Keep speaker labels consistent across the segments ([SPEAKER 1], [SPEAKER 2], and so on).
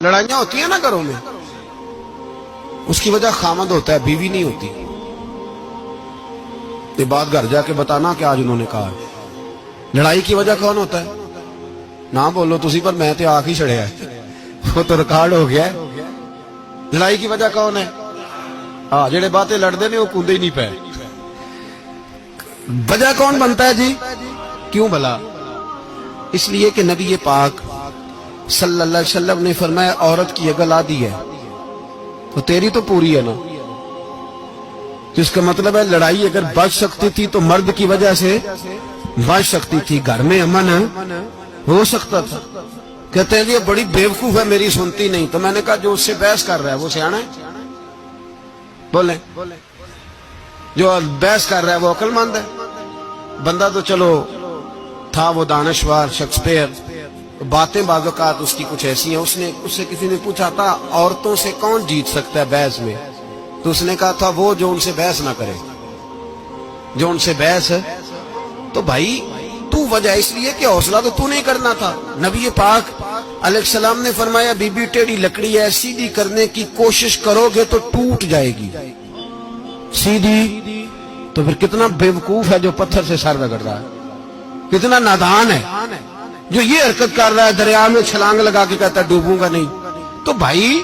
[SPEAKER 1] لڑائیاں ہوتی ہیں نا گھروں میں، اس کی وجہ خامد ہوتا ہے، بیوی نہیں ہوتی۔ یہ بات گھر جا کے بتانا کہ آج انہوں نے کہا لڑائی کی وجہ کون ہوتا ہے؟ نہ بولو تسی، پر میں تے آنکھ ہی چڑھیا ہے، وہ تو ریکارڈ ہو گیا ہے۔ لڑائی کی وجہ کون ہے؟ ہاں، جڑے باتیں لڑتے ہیں وہ کودے ہی نہیں پے۔ وجہ کون بنتا ہے جی؟ کیوں بھلا؟ اس لیے کہ نبی پاک صلی اللہ علیہ وسلم نے فرمایا عورت کی اگر آدھی ہے تو تیری تو پوری ہے نا، جس کا مطلب ہے لڑائی اگر بچ سکتی تھی تو مرد کی وجہ سے بچ سکتی تھی، گھر میں امن ہو سکتا تھا۔ کہتے ہیں یہ بڑی بیوقوف ہے، میری سنتی نہیں۔ تو میں نے کہا جو اس سے بحث کر رہا ہے وہ سیانا ہے؟ بولیں، جو بحث کر رہا ہے وہ عقل مند ہے؟ بندہ تو چلو تھا وہ دانشور شیکسپیئر، باتیں بعض اوقات اس کی کچھ ایسی ہیں۔ اس سے کسی نے پوچھا تھا عورتوں سے کون جیت سکتا ہے بحث میں، تو اس نے کہا تھا وہ جو ان سے بحث نہ کرے، جو ان سے بحث ہے۔ تو بھائی تو وجہ اس لیے کہ حوصلہ تو نہیں کرنا تھا۔ نبی پاک علیہ السلام نے فرمایا بی بی ٹیڑھی لکڑی ہے، سیدھی کرنے کی کوشش کرو گے تو ٹوٹ جائے گی، سیدھی تو پھر کتنا بیوقوف ہے جو پتھر سے سر رگڑ رہا ہے، کتنا نادان ہے جو یہ حرکت کر رہا ہے، دریا میں چھلانگ لگا کے کہتا ہے ڈوبوں گا نہیں۔ تو بھائی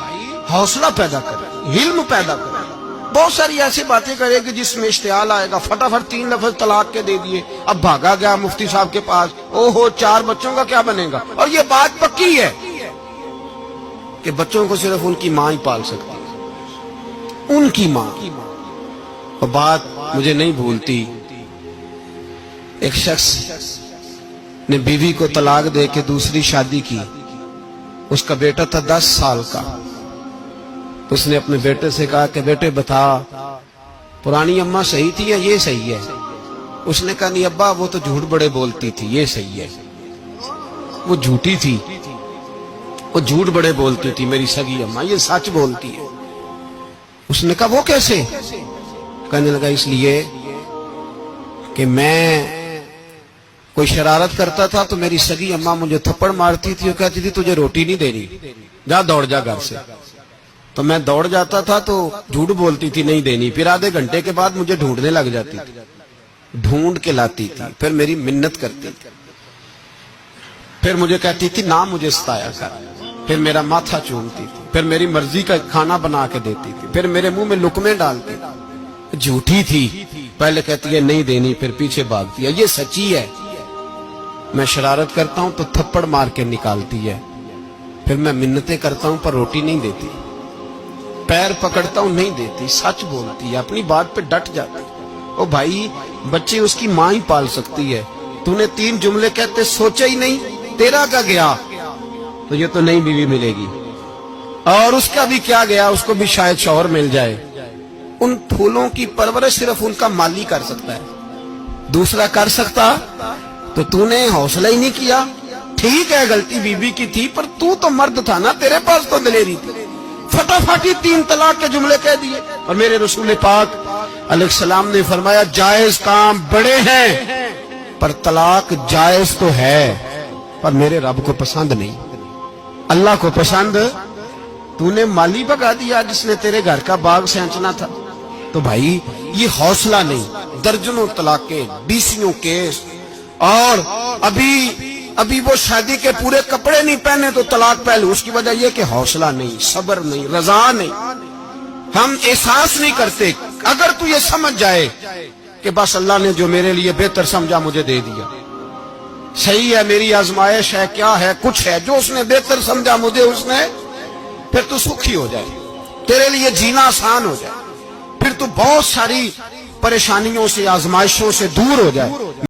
[SPEAKER 1] حوصلہ پیدا کرے، علم پیدا کرے۔ بہت ساری ایسی باتیں کرے کہ جس میں اشتعال آئے گا، فٹافٹ 3 لفظ طلاق کے دے دیے، اب بھاگا گیا مفتی صاحب کے پاس، او ہو 4 بچوں کا کیا بنے گا؟ اور یہ بات پکی ہے کہ بچوں کو صرف ان کی ماں ہی پال سکتی ہے، ان کی ماں۔ اور بات مجھے نہیں بھولتی، ایک شخص نے بیوی کو طلاق دے کے دوسری شادی کی، اس کا بیٹا تھا 10 سال کا۔ تو اس نے اپنے بیٹے سے کہا کہ بیٹے بتا پرانی اماں صحیح تھی یا یہ صحیح ہے؟ اس نے کہا نہیں ابا وہ تو جھوٹ بڑے بولتی تھی، یہ صحیح ہے۔ وہ جھوٹی تھی، وہ جھوٹ بڑے بولتی تھی میری سگی اماں، یہ سچ بولتی ہے۔ اس نے کہا وہ کیسے؟ کہنے لگا اس لیے کہ میں کوئی شرارت کرتا تھا تو میری سگی اماں مجھے تھپڑ مارتی تھی، وہ کہتی تھی تجھے روٹی نہیں دینی، جا دوڑ جا گھر سے۔ تو میں دوڑ جاتا تھا تو جھوٹ بولتی تھی نہیں دینی، پھر آدھے گھنٹے کے بعد مجھے ڈھونڈنے لگ جاتی تھی، ڈھونڈ کے لاتی تھی، پھر میری منت کرتی تھی، پھر مجھے کہتی تھی نہ مجھے ستایا کر، پھر میرا ماتھا چومتی تھی، پھر میری مرضی کا کھانا بنا کے دیتی تھی، پھر میرے منہ میں لقمے ڈالتی تھی۔ جھوٹی تھی، پہلے کہتی ہے نہیں دینی، پھر پیچھے بھاگتی ہے۔ یہ سچی ہے، میں شرارت کرتا ہوں تو تھپڑ مار کے نکالتی ہے، پھر میں منتیں کرتا ہوں پر روٹی نہیں دیتی، پیر پکڑتا ہوں نہیں دیتی، سچ بولتی ہے، اپنی بات پہ ڈٹ جاتی ہے۔ او بھائی بچے اس کی ماں ہی پال سکتی ہے، تو نے 3 جملے کہتے سوچا ہی نہیں، تیرا کا گیا تو یہ تو نئی بیوی ملے گی، اور اس کا بھی کیا گیا، اس کو بھی شاید شوہر مل جائے۔ ان پھولوں کی پرورش صرف ان کا مالی کر سکتا ہے، دوسرا کر سکتا تو نے حوصلہ ہی نہیں کیا۔ ٹھیک ہے غلطی بیوی کی تھی، پر تو مرد تھا نا، تیرے پاس تو دلیری تھی، فٹافٹ 3 طلاق کے جملے کہہ دیے۔ اور میرے رسول پاک علیہ السلام نے فرمایا جائز کام بڑے ہیں پر طلاق جائز تو ہے، پر میرے رب کو پسند نہیں، اللہ کو پسند۔ تو نے مالی بگا دیا جس نے تیرے گھر کا باغ سینچنا تھا۔ تو بھائی یہ حوصلہ نہیں، درجنوں طلاقیں، 20 کیس، اور ابھی وہ شادی کے پورے کپڑے نہیں پہنے تو طلاق پہلے۔ اس کی وجہ یہ کہ حوصلہ نہیں، صبر نہیں، رضا نہیں، ہم احساس نہیں کرتے۔ اگر تو یہ سمجھ جائے کہ بس اللہ نے جو میرے لیے بہتر سمجھا مجھے دے دیا، صحیح ہے، میری آزمائش ہے، کیا ہے، کچھ ہے، جو اس نے بہتر سمجھا مجھے اس نے، پھر تو سکھی ہو جائے، تیرے لیے جینا آسان ہو جائے، پھر تو بہت ساری پریشانیوں سے آزمائشوں سے دور ہو جائے۔